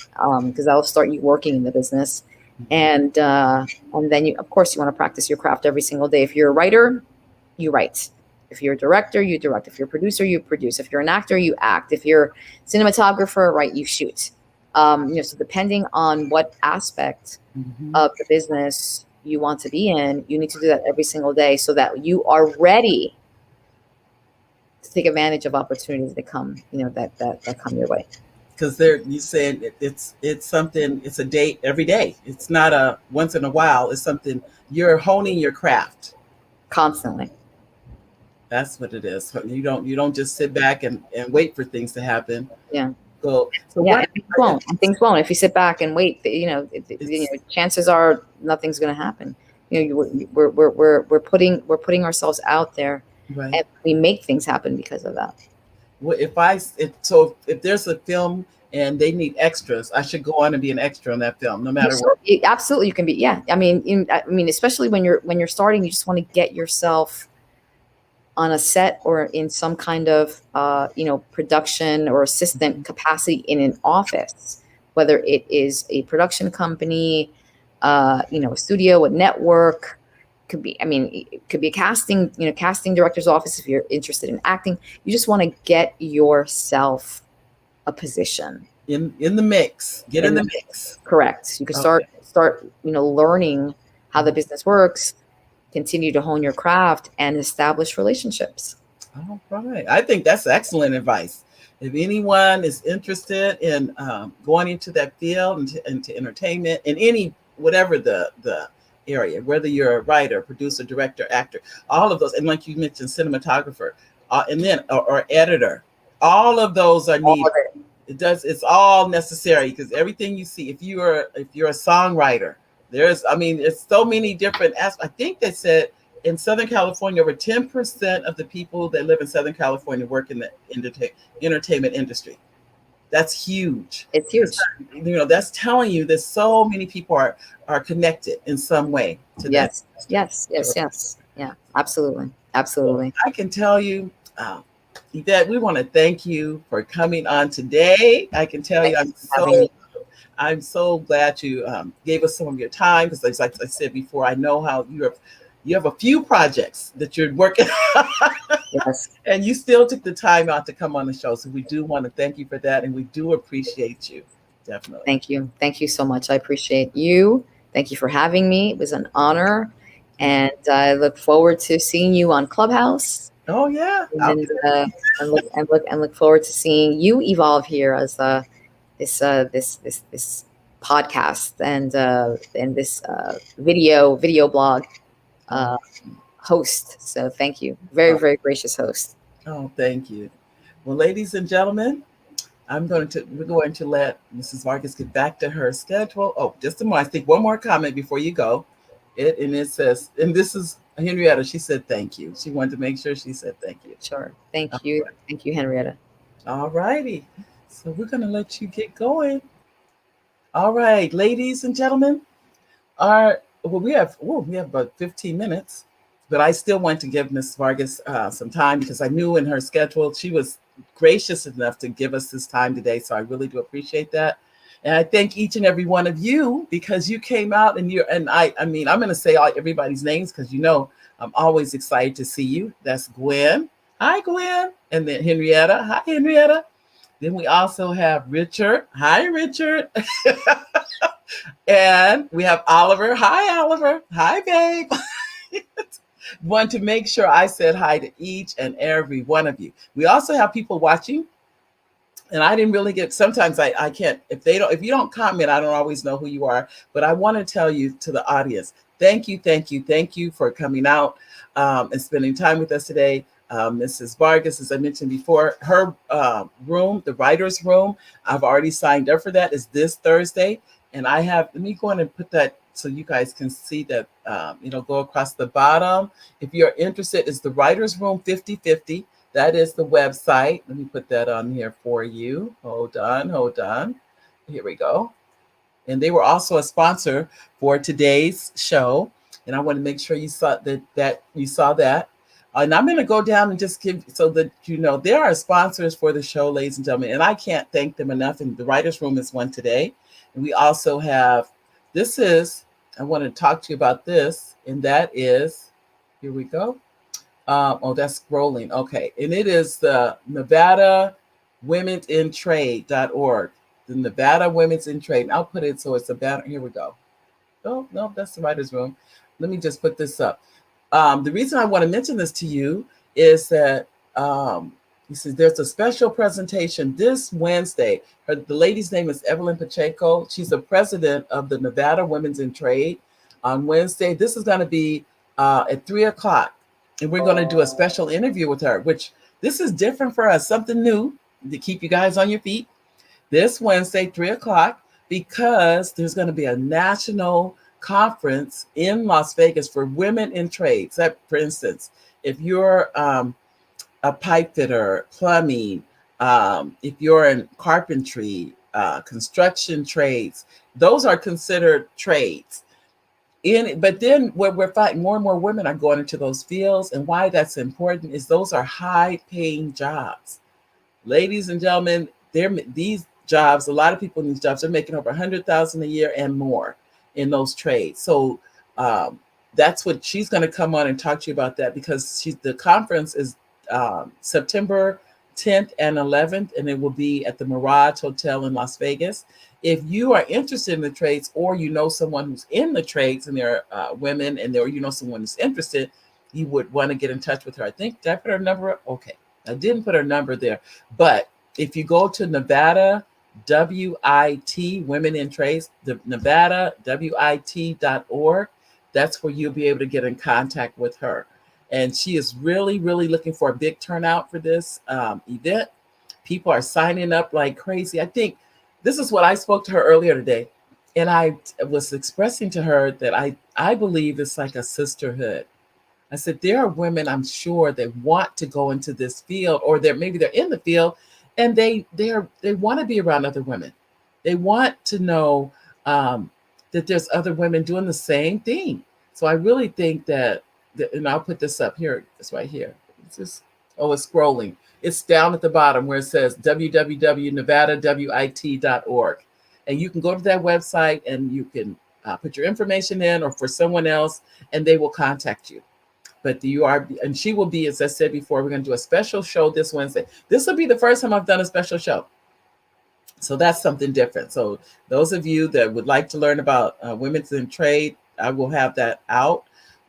because that'll start you working in the business. And then of course you want to practice your craft every single day. If you're a writer, you write. If you're a director, you direct. If you're a producer, you produce. If you're an actor, you act. If you're cinematographer, right, you shoot. So depending on what aspect Mhm. of the business you want to be in, you need to do that every single day, so that you are ready to take advantage of opportunities that come, that come your way Because you said it's something. It's a date every day. It's not a once in a while. It's something you're honing your craft. constantly. That's what it is. You don't just sit back and wait for things to happen. Yeah. So Yeah, what and things won't. And things won't. If you sit back and wait, it's chances are nothing's going to happen. We're putting ourselves out there, right. and we make things happen because of that. If there's a film and they need extras, I should go on and be an extra on that film, no matter what. Absolutely, you can be. Yeah, I mean, especially when you're starting, you just want to get yourself on a set or in some kind of production or assistant capacity in an office, whether it is a production company, a studio, a network. Could be, I mean, it could be a casting director's office if you're interested in acting. You just want to get yourself a position In the mix, get in in the the mix. correct. You can Okay. start learning how the business works, continue to hone your craft, and establish relationships. All right. I think that's excellent advice. If anyone is interested in going into that field, into entertainment, in any whatever the area, whether you're a writer, producer, director, actor, all of those, and like you mentioned, cinematographer, and then or editor, all of those are All needed. of it. It's all necessary because everything you see, if you're a songwriter, I mean, it's so many different aspects. I think they said in Southern California, over 10% of the people that live in Southern California work in the entertainment industry. That's huge. It's huge. That's telling you that so many people are connected in some way to that Yes, industry. yes, yes, So, yes. Yeah, absolutely, so absolutely. I can tell you, Yvette, we want to thank you for coming on today. I can tell you, Thank you for having me. I'm so glad you gave us some of your time because, like I said before, I know how you have a few projects that you're working Yes, and you still took the time out to come on the show. So we do want to thank you for that, and we do appreciate you. Definitely. thank you. Thank you so much. I appreciate you. Thank you for having me. It was an honor. And I look forward to seeing you on Clubhouse Oh yeah. and look forward to seeing you evolve here as this podcast and this video blog Oh, uh, host. So thank you. Very, oh, very gracious host. oh, thank you. Well, ladies and gentlemen, we're going to let Mrs. Vargas get back to her schedule. Oh, just a moment. I think one more comment before you go. It says, and this is Henrietta. She said thank you. She wanted to make sure she said thank you. Sure. All Thank you. right. Thank you, Henrietta. All righty. So we're gonna let you get going. All right, ladies and gentlemen. We have about 15 minutes, but I still want to give Miss Vargas some time because I knew in her schedule she was gracious enough to give us this time today. So I really do appreciate that. And I thank each and every one of you because you came out I mean, I'm going to say everybody's names because I'm always excited to see you. That's Gwen. Hi, Gwen. And then Henrietta. Hi, Henrietta. Then we also have Richard. Hi, Richard. And we have Oliver. Hi, Oliver. Hi, babe. Want to make sure I said hi to each and every one of you. We also have people watching, and I didn't really get. Sometimes I can't if you don't comment, I don't always know who you are. But I want to tell you to the audience, thank you, thank you, thank you for coming out and spending time with us today. Mrs. Vargas, as I mentioned before, her room, the writer's room, I've already signed up for that. Is this Thursday, and let me go in and put that so you guys can see that. Go across the bottom. If you're interested, it's the writer's room 5050. That is the website. Let me put that on here for you. Hold on, hold on. Here we go. And they were also a sponsor for today's show. And I want to make sure you saw that you saw that. And I'm going to go down and just give so that there are sponsors for the show, ladies and gentlemen, and I can't thank them enough. And the writers' room is one today. And we also have I want to talk to you about this, and that is, here we go. That's scrolling. Okay. And it is the Nevada Women's in Trade.org. The Nevada Women's in Trade. And I'll put it so it's about, here we go. Oh, no, that's the writer's room. Let me just put this up. The reason I want to mention this to you is that he says there's a special presentation this Wednesday. The lady's name is Evelyn Pacheco. She's the president of the Nevada Women's in Trade. On Wednesday, this is going to be at 3:00. And we're going to do a special interview with her, which this is different for us, something new to keep you guys on your feet. This Wednesday, 3:00, because there's going to be a national conference in Las Vegas for women in trades. That, for instance, if you're a pipe fitter, plumbing, if you're in carpentry, construction trades, those are considered trades. But then what we're finding, more and more women are going into those fields, and why that's important is those are high-paying jobs. Ladies and gentlemen, these jobs. A lot of people in these jobs are making over 100,000 a year and more in those trades. So that's what she's going to come on and talk to you about that because the conference is September 10th and 11th, and it will be at the Mirage Hotel in Las Vegas. If you are interested in the trades, or you know someone who's in the trades and they're women, and someone who's interested, you would want to get in touch with her. I think, did I put her number up? Okay, I didn't put her number there, but If you go to Nevada WIT Women in Trades, the Nevada WIT.org, that's where you'll be able to get in contact with her. And she is really, really looking for a big turnout for this event. People are signing up like crazy. I think this is what I spoke to her earlier today. And I was expressing to her that I believe it's like a sisterhood. I said, there are women I'm sure that want to go into this field, or maybe they're in the field and they want to be around other women. They want to know that there's other women doing the same thing. So I really think that, and I'll put this up here. It's right here. It's just, oh, it's scrolling. It's down at the bottom where it says www.nevadawit.org. And you can go to that website and you can put your information in, or for someone else, and they will contact you. But you are, and she will be, as I said before, we're going to do a special show this Wednesday. This will be the first time I've done a special show. So that's something different. So those of you that would like to learn about women's in trade, I will have that out.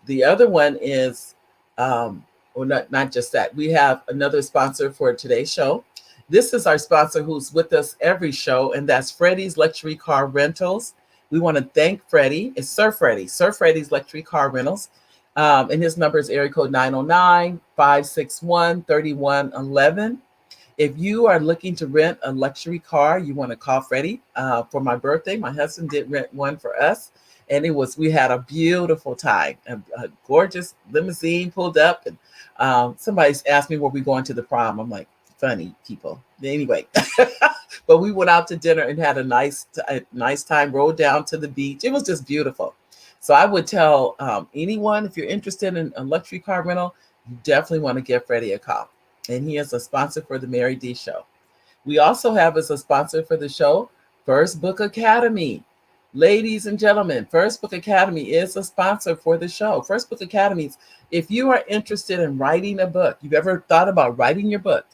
The other one is, or not just that, we have another sponsor for today's show. This is our sponsor who's with us every show, and that's Freddie's Luxury Car Rentals. We want to thank Freddie. It's Sir Freddie's Luxury Car Rentals. And his number is area code 909-561-3111. If you are looking to rent a luxury car, you want to call Freddie. For my birthday, my husband did rent one for us. And we had a beautiful time. A gorgeous limousine pulled up. And somebody asked me, were we going to the prom? I'm like, funny people. Anyway, but we went out to dinner and had a nice time, rode down to the beach. It was just beautiful. So I would tell anyone, if you're interested in a luxury car rental, you definitely want to give Freddie a call. And he is a sponsor for the Mary D Show. We also have as a sponsor for the show, First Book Academy. Ladies and gentlemen, First Book Academy is a sponsor for the show. First Book Academy, if you are interested in writing a book, you've ever thought about writing your book,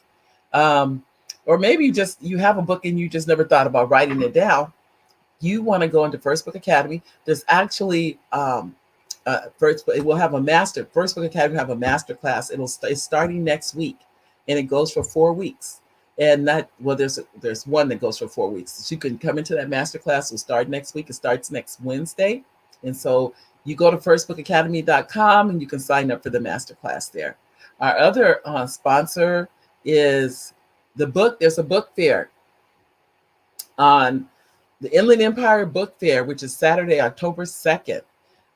or maybe you have a book and you just never thought about writing it down, you want to go into First Book Academy. There's actually First Book will have First Book Academy will have a master class. It's starting next week, and it goes for 4 weeks. And there's one that goes for 4 weeks. So you can come into that master class. It'll start next week. It starts next Wednesday, and so you go to firstbookacademy.com and you can sign up for the master class there. Our other sponsor is the book. There's a book fair on the Inland Empire Book Fair, which is Saturday, October 2nd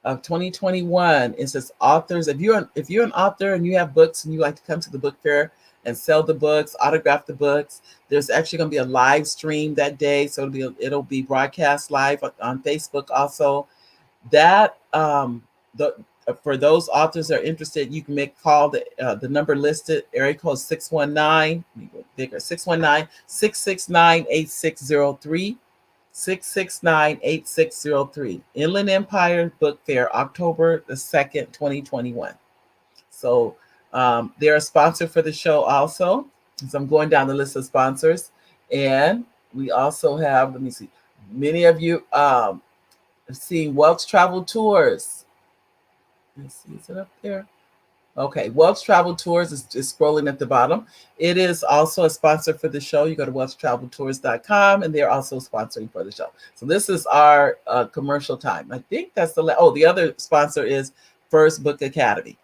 of 2021. It says authors. If you're an author and you have books and you like to come to the book fair and sell the books, autograph the books, there's actually going to be a live stream that day. So it'll be broadcast live on Facebook also. That for those authors that are interested, you can call the number listed, area code 619, bigger, 619-669-8603. 669-8603. Inland Empire Book Fair, October the 2nd, 2021. So they're a sponsor for the show also. So I'm going down the list of sponsors. And we also have, let me see, many of you have seen Welch Travel Tours. Let's see, is it up there? Okay, Welch Travel Tours is scrolling at the bottom. It is also a sponsor for the show. You go to welchtraveltours.com, and they're also sponsoring for the show. So this is our commercial time. I think that's the other sponsor is First Book Academy.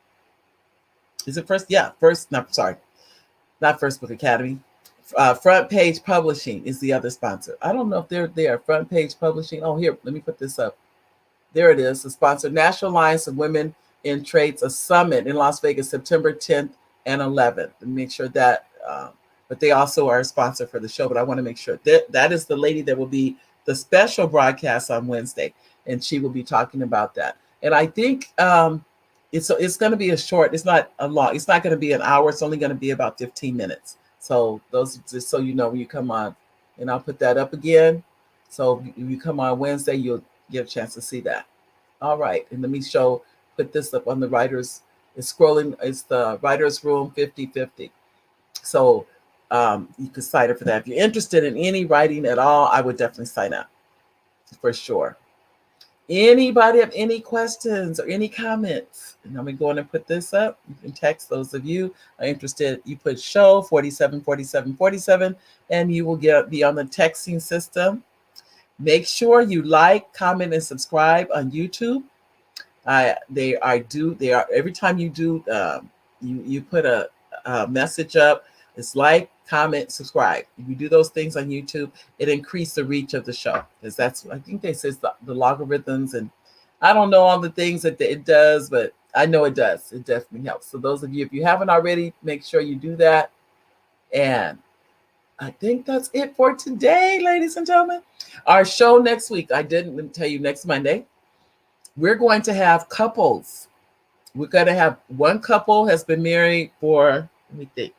Is it first? Yeah, not First Book Academy. Front Page Publishing is the other sponsor. I don't know if they're there. Front Page Publishing. Oh, here, let me put this up. There it is. The sponsor, National Alliance of Women in Trades, a summit in Las Vegas, September 10th and 11th. And make sure that, but they also are a sponsor for the show. But I want to make sure that is the lady that will be the special broadcast on Wednesday, and she will be talking about that. And I think it's going to be it's not a long, it's not going to be an hour. It's only going to be about 15 minutes. So those, just so you know, when you come on, and I'll put that up again. So if you come on Wednesday, you'll get a chance to see that. All right, and let me put this up on the writers. It's scrolling. It's the writers room 5050. So you can sign up for that. If you're interested in any writing at all, I would definitely sign up for sure. Anybody have any questions or any comments? And I'm going to put this up. You can text those of you are interested. You put show 474747 and you will be on the texting system. Make sure you like, comment, and subscribe on YouTube. They are every time you do you put a message up, it's like, comment, subscribe. If you do those things on YouTube, it increases the reach of the show, because that's, I think they says the logarithms, and I don't know all the things that it does, but I know it does. It definitely helps. So those of you, if you haven't already, make sure you do that. And I think that's it for today, ladies and gentlemen. Our show next week, I didn't tell you, next Monday we're going to have couples. We're going to have one couple has been married for, let me think,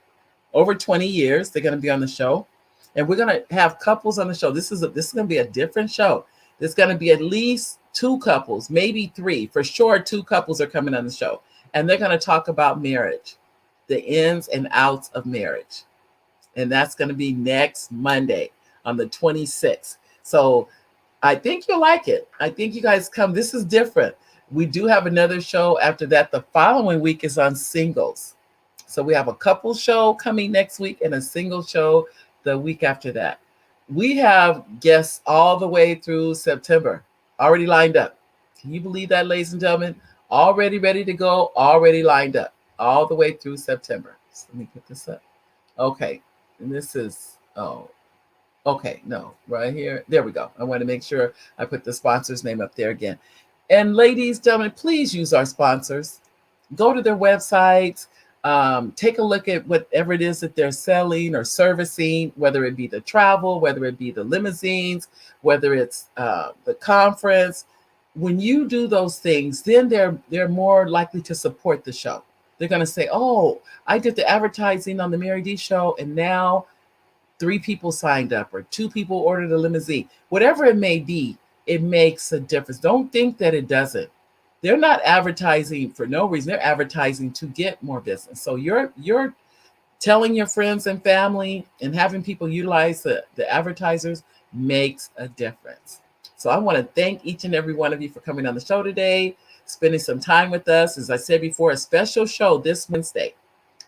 over 20 years. They're going to be on the show. And we're going to have couples on the show. This is going to be a different show. There's going to be at least two couples, maybe three. For sure, two couples are coming on the show. And they're going to talk about marriage, the ins and outs of marriage. And that's going to be next Monday on the 26th. So I think you'll like it. I think you guys come. This is different. We do have another show after that. The following week is on singles. So we have a couple show coming next week and a single show the week after that. We have guests all the way through September already lined up. Can you believe that, ladies and gentlemen? Already ready to go, already lined up all the way through September. So let me put this up. Okay. And this is, okay, no, right here. There we go. I want to make sure I put the sponsor's name up there again. And ladies, gentlemen, please use our sponsors. Go to their websites. Take a look at whatever it is that they're selling or servicing, whether it be the travel, whether it be the limousines, whether it's the conference. When you do those things, then they're more likely to support the show. They're going to say, oh, I did the advertising on the Mary D show, and now 3 people signed up or 2 people ordered a limousine. Whatever it may be, it makes a difference. Don't think that it doesn't. They're not advertising for no reason. They're advertising to get more business. So you're telling your friends and family and having people utilize the advertisers makes a difference. So I want to thank each and every one of you for coming on the show today, spending some time with us. As I said before, a special show this Wednesday.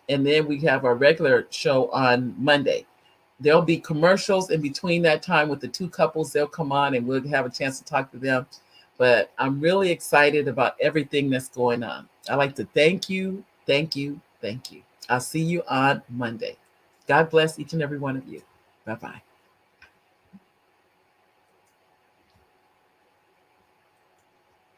And then we have our regular show on Monday. There'll be commercials in between that time with the 2 couples. They'll come on and we'll have a chance to talk to them. But I'm really excited about everything that's going on. I'd like to thank you, thank you, thank you. I'll see you on Monday. God bless each and every one of you. Bye-bye.